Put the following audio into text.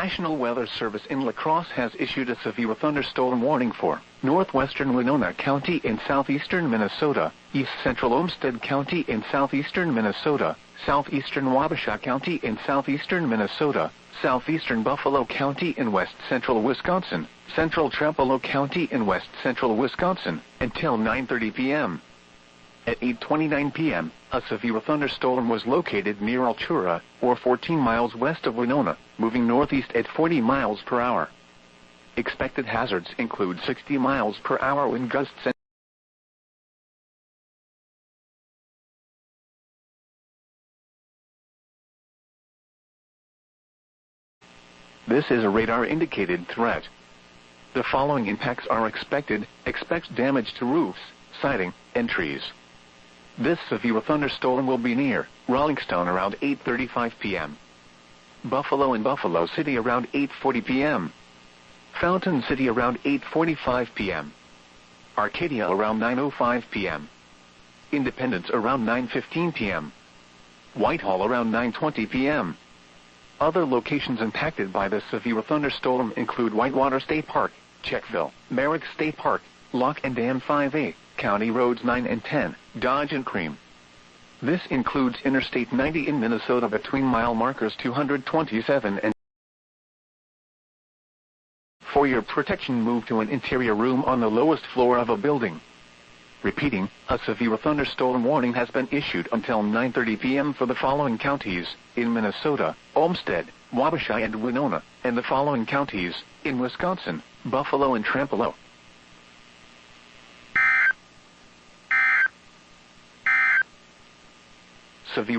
National Weather Service in La Crosse has issued a severe thunderstorm warning for northwestern Winona County in southeastern Minnesota, east central Olmsted County in southeastern Minnesota, southeastern Wabasha County in southeastern Minnesota, southeastern Buffalo County in west central Wisconsin, central Trempealeau County in west central Wisconsin, until 9:30 p.m. At 8:29 p.m., a severe thunderstorm was located near Altura, or 14 miles west of Winona, moving northeast at 40 miles per hour. Expected hazards include 60 miles per hour wind gusts and this is a radar-indicated threat. The following impacts are expected. Expect damage to roofs, siding, and trees. This severe thunderstorm will be near Rollingstone around 8:35 p.m. Buffalo and Buffalo City around 8:40 p.m. Fountain City around 8:45 p.m. Arcadia around 9:05 p.m. Independence around 9:15 p.m. Whitehall around 9:20 p.m. Other locations impacted by the severe thunderstorm include Whitewater State Park, Czechville, Merrick State Park, Lock and Dam 5A, County Roads 9 and 10, Dodge and Cream. This includes Interstate 90 in Minnesota between mile markers 227 and. For your protection, move to an interior room on the lowest floor of a building. Repeating, a severe thunderstorm warning has been issued until 9:30 p.m. for the following counties, in Minnesota, Olmsted, Wabasha and Winona, and the following counties, in Wisconsin, Buffalo and Trempealeau. Severe